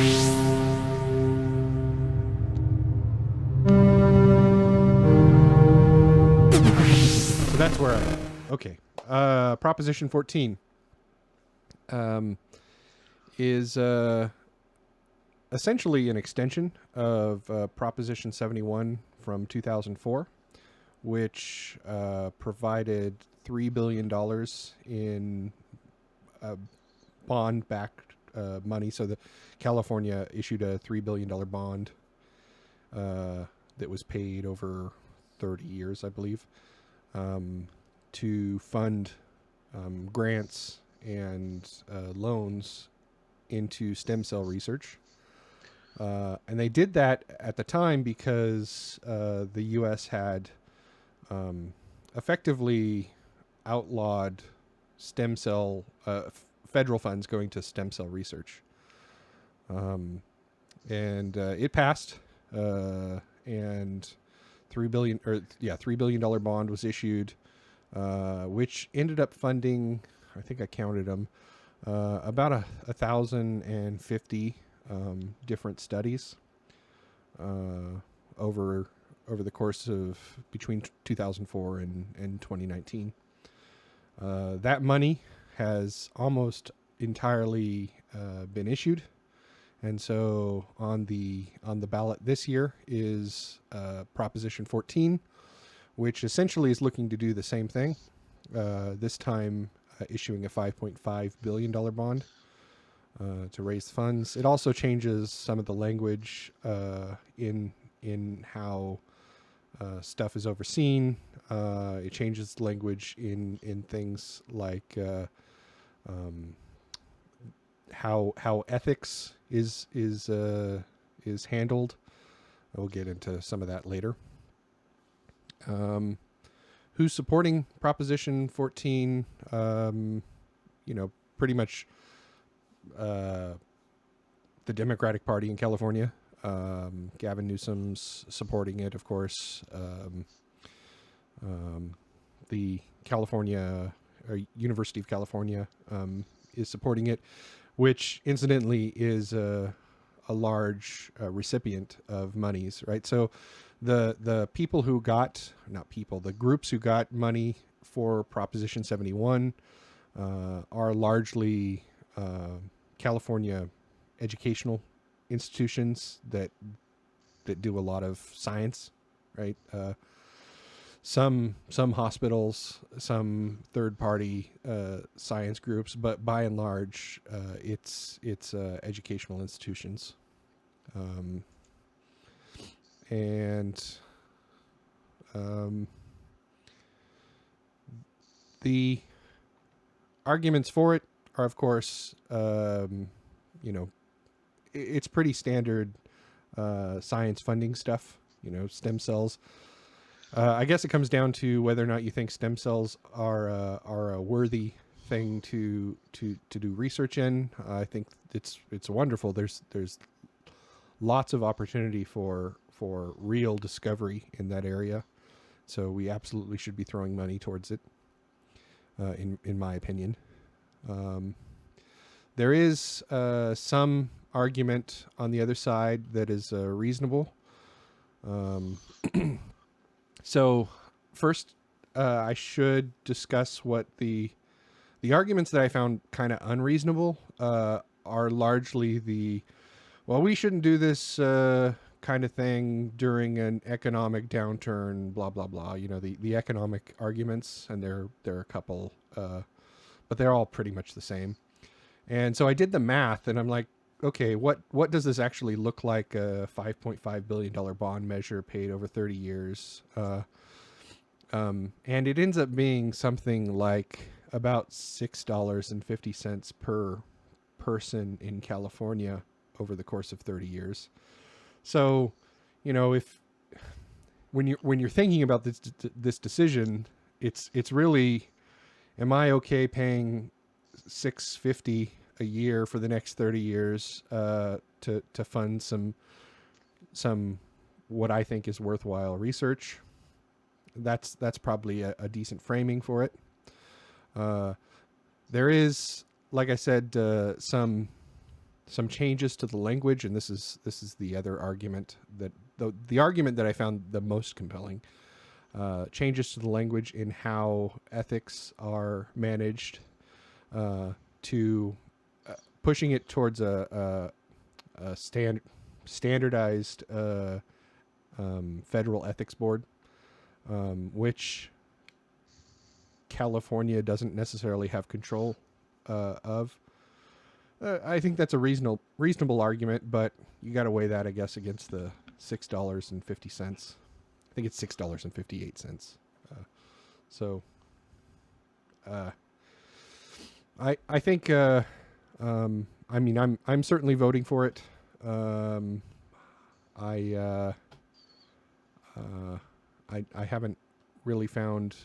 So that's where I am. Okay. Proposition 14 is essentially an extension of Proposition 71 from 2004, which provided $3 billion in bond-backed money. So the California issued a $3 billion bond that was paid over 30 years, I believe, to fund grants and loans into stem cell research. And they did that at the time because the U.S. had effectively outlawed stem cell federal funds going to stem cell research. And it passed, and $3 billion bond was issued, which ended up funding, I think I counted them, about 1,050 different studies over the course of between 2004 and 2019. That money has almost entirely been issued, and so on the ballot this year is Proposition 14, which essentially is looking to do the same thing. This time, issuing a $5.5 billion bond to raise funds. It also changes some of the language in how stuff is overseen. It changes the language in things like how ethics is handled. We'll get into some of that later. Who's supporting Proposition 14? Pretty much the Democratic Party in California. Gavin Newsom's supporting it, of course. The University of California is supporting it, which incidentally is a large recipient of monies, right? So the people who got, the groups who got money for Proposition 71 are largely California educational institutions that do a lot of science, right? Some hospitals, some third-party science groups, but by and large, it's educational institutions. The arguments for it are, of course, it's pretty standard science funding stuff, stem cells. I guess it comes down to whether or not you think stem cells are a worthy thing to do research in. I think it's wonderful. There's lots of opportunity for real discovery in that area, so we absolutely should be throwing money towards it. In my opinion, there is some argument on the other side that is reasonable. So first, I should discuss what the arguments that I found kind of unreasonable are largely we shouldn't do this kind of thing during an economic downturn, blah, blah, blah. The economic arguments, and there are a couple, but they're all pretty much the same. And so I did the math, and I'm like, okay, what does this actually look like? A $5.5 billion bond measure paid over 30 years. And it ends up being something like about $6.50 per person in California over the course of 30 years. So, if when you're thinking about this decision, it's really, am I okay paying $6.50 a year for the next 30 years to fund some what I think is worthwhile research? That's probably a decent framing for it. There is, like I said, some some changes to the language, and this is the other argument that the argument that I found the most compelling. Changes to the language in how ethics are managed, to pushing it towards a standardized federal ethics board, which California doesn't necessarily have control of. I think that's a reasonable argument, but you got to weigh that, I guess, against the $6.50. I think it's $6.58. So, I think I mean I'm certainly voting for it. I haven't really found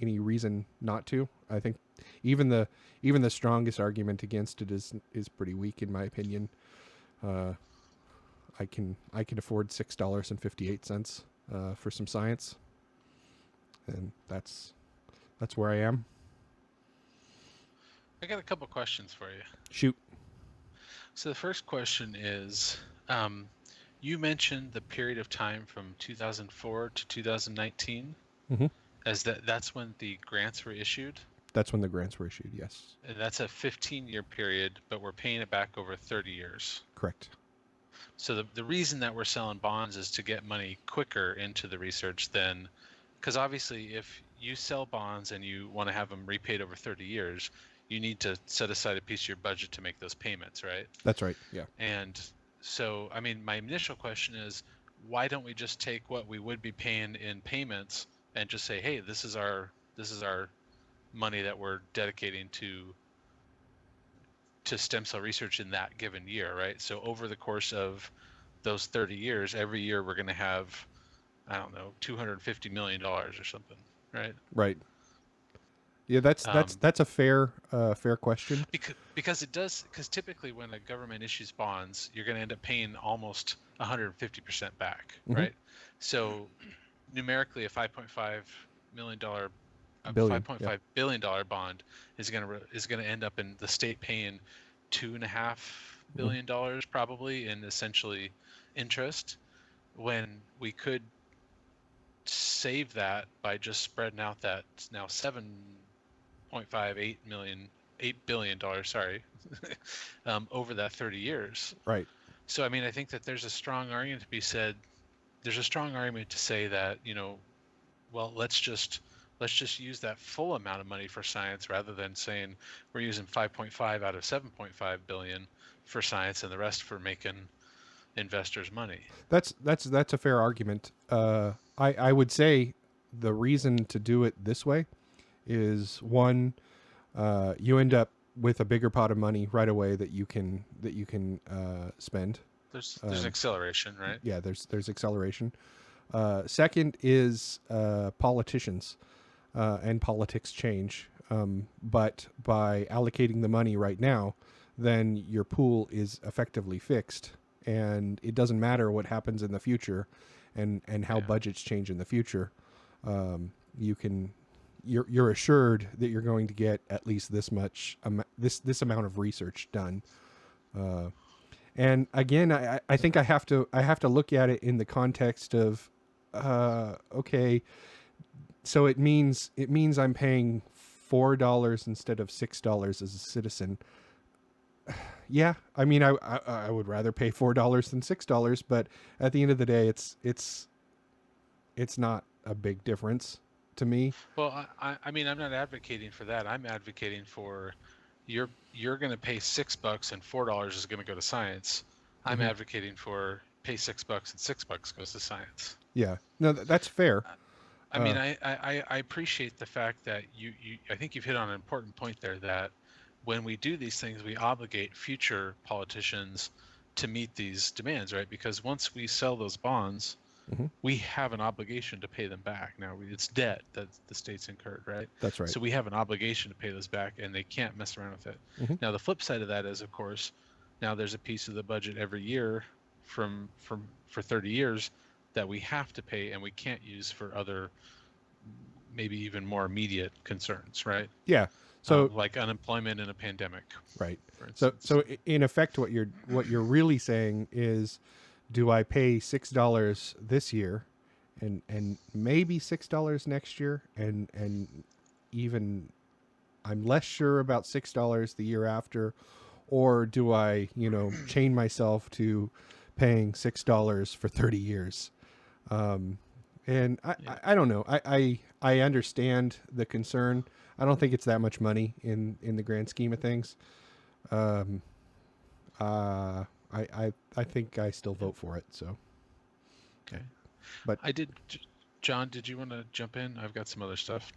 any reason not to. I think even the strongest argument against it is pretty weak in my opinion. I can afford $6.58 for some science, and that's where I am. I got a couple questions for you. Shoot. So the first question is, you mentioned the period of time from 2004 to 2019 as that's when the grants were issued. That's when the grants were issued, yes. And that's a 15-year period, but we're paying it back over 30 years. Correct. So the reason that we're selling bonds is to get money quicker into the research than, because obviously if you sell bonds and you want to have them repaid over 30 years, you need to set aside a piece of your budget to make those payments, right? That's right, yeah. And so, I mean, my initial question is, why don't we just take what we would be paying in payments and just say, hey, this is our money that we're dedicating to stem cell research in that given year, right? So over the course of those 30 years, every year we're going to have, I don't know, $250 million or something, right? Right. Yeah, that's a fair question. Because typically when a government issues bonds, you're going to end up paying almost 150% back, right? So numerically, a $5.5 billion bond is going to end up in the state paying $2.5 billion probably in essentially interest, when we could save that by just spreading out that now $8 billion, sorry, over that 30 years. Right. So, I mean, I think that there's a strong argument to be said. There's a strong argument to say that, well, let's just use that full amount of money for science rather than saying we're using 5.5 out of 7.5 billion for science and the rest for making investors money. That's a fair argument. I would say the reason to do it this way is, one, you end up with a bigger pot of money right away that you can spend. There's acceleration, right? Yeah, there's acceleration. Second is politicians and politics change. But by allocating the money right now, then your pool is effectively fixed, and it doesn't matter what happens in the future and how budgets change in the future. You're assured that you're going to get at least this much this amount of research done. And again, I think I have to look at it in the context of okay, so it means I'm paying $4 instead of $6 as a citizen. Yeah, I mean, I would rather pay $4 than $6, but at the end of the day, it's not a big difference to me. Well, I mean, I'm not advocating for that. I'm advocating for you're going to pay $6 and $4 is going to go to science. I'm advocating for pay $6 and $6 goes to science. Yeah, no, that's fair. I mean, I appreciate the fact that I think you've hit on an important point there, that when we do these things, we obligate future politicians to meet these demands, right? Because once we sell those bonds, we have an obligation to pay them back. Now, it's debt that the state's incurred, right? That's right. So we have an obligation to pay those back, and they can't mess around with it. Now, the flip side of that is, of course, now there's a piece of the budget every year for 30 years that we have to pay, and we can't use for other, maybe even more immediate concerns, right? Yeah. So like unemployment in a pandemic, right. for So instance. in effect, what you're really saying is, do I pay $6 this year, and maybe $6 next year, and even I'm less sure about $6 the year after, or do I, chain myself to paying $6 for 30 years? Um, and Yeah. I don't know. I understand the concern. I don't think it's that much money in the grand scheme of things. Um, I think I still vote for it. So, Okay. but I did. John, did you want to jump in? I've got some other stuff.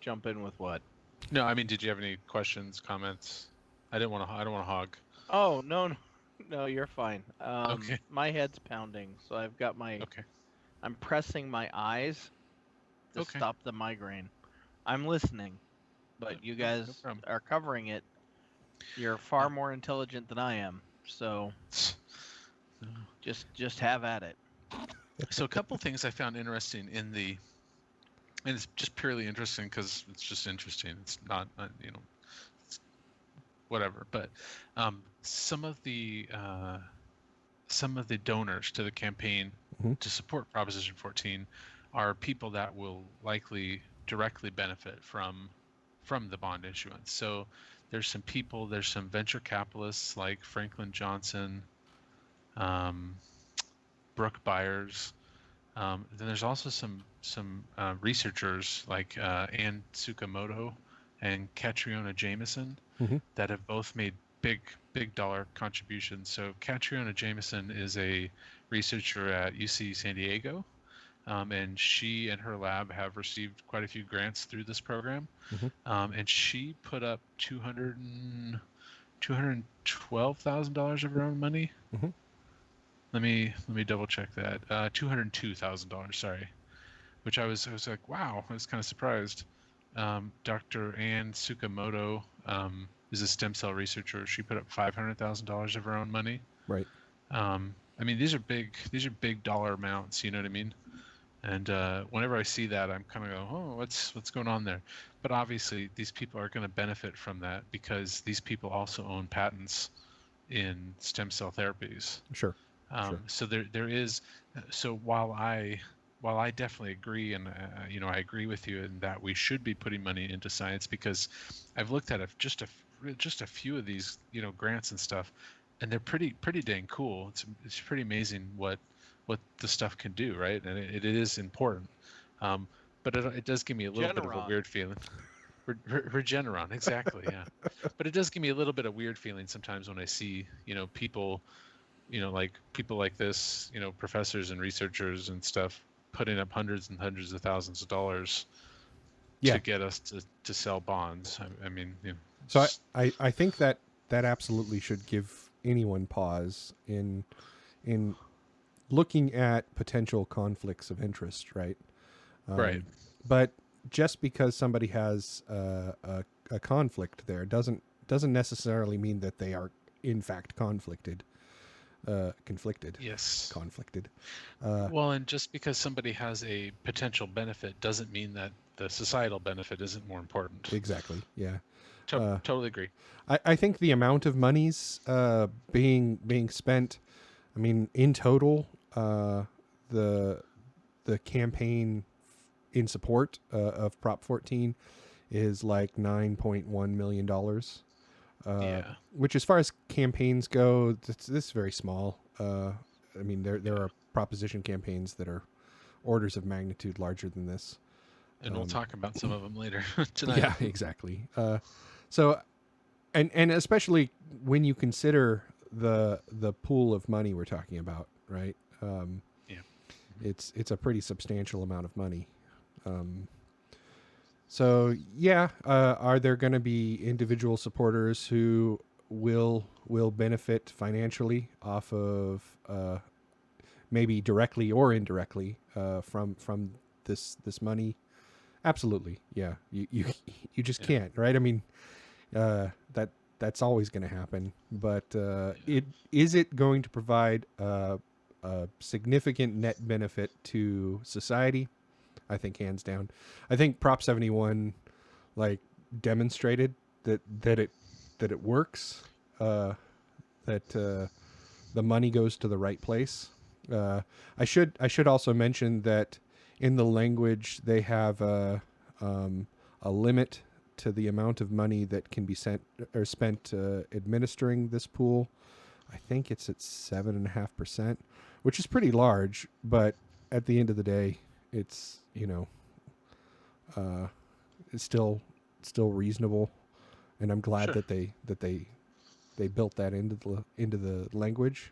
Jump in with what? No, I mean, did you have any questions, comments? I don't want to hog. Oh, no, no, no, you're fine. Okay. My head's pounding, so I've got Okay. I'm pressing my eyes to Okay. stop the migraine. I'm listening, but you guys No problem. are covering it. You're far more intelligent than I am, so just have at it. So a couple things I found interesting and it's just purely interesting because it's just interesting. It's not it's whatever. But some of the donors to the campaign Mhm. to support Proposition 14 are people that will likely directly benefit from the bond issuance. So there's some venture capitalists like Franklin Johnson, Brooke Byers. Then there's also some researchers like Ann Tsukamoto and Catriona Jameson Mhm. that have both made big dollar contributions. So Catriona Jameson is a researcher at UC San Diego, and she and her lab have received quite a few grants through this program. Mhm. And she put up $212,000 of her own money. Mhm. Let me double check that. $202,000. Sorry, which I was like, wow, I was kind of surprised. Dr. Ann Tsukamoto is a stem cell researcher. She put up $500,000 of her own money. Right. I mean, these are big dollar amounts. You know what I mean? And whenever I see that, I'm kind of go, oh, what's going on there? But obviously, these people are going to benefit from that because these people also own patents in stem cell therapies. Sure. Sure. So there is. So while I definitely agree, and I agree with you in that we should be putting money into science because I've looked at just a few of these grants and stuff, and they're pretty dang cool. It's pretty amazing what the stuff can do, right? And it is important. But it does give me a little bit of a Regeneron. weird feeling. Regeneron, exactly, yeah. But it does give me a little bit of weird feeling sometimes when I see people like people like this, professors and researchers and stuff putting up hundreds and hundreds of thousands of dollars Yeah. to get us to sell bonds. I mean, So I think that absolutely should give anyone pause in looking at potential conflicts of interest, right? Right. But just because somebody has a conflict there doesn't necessarily mean that they are in fact conflicted. Yes. Conflicted. Well, and just because somebody has a potential benefit doesn't mean that the societal benefit isn't more important. Exactly. Yeah. Totally agree. I think the amount of monies being spent, I mean, in total, the campaign in support of Prop 14 is like $9.1 million. Yeah. Which, as far as campaigns go, this is very small. I mean, there are proposition campaigns that are orders of magnitude larger than this. And we'll talk about some of them later tonight. Yeah, exactly. So, and especially when you consider the pool of money we're talking about, right? Yeah. It's a pretty substantial amount of money. So yeah, are there going to be individual supporters who will benefit financially off of maybe directly or indirectly from this money? Absolutely, yeah. You just can't, right? I mean, that's always going to happen. But is it going to provide a significant net benefit to society? I think hands down. I think Prop 71 like demonstrated that it works. That the money goes to the right place. I should also mention that in the language they have a limit to the amount of money that can be sent or spent administering this pool. I think it's at 7.5%, which is pretty large, but at the end of the day, it's it's still reasonable, and I'm glad Sure. that they built that into the language.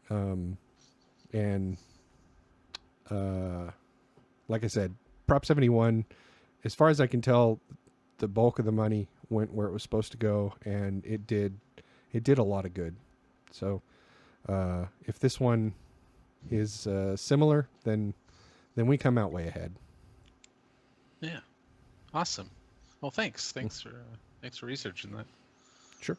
And like I said, Prop 71, as far as I can tell, the bulk of the money went where it was supposed to go, and it did a lot of good. So if this one is similar, then we come out way ahead. Yeah. Awesome. Well, thanks. Thanks for researching that. Sure.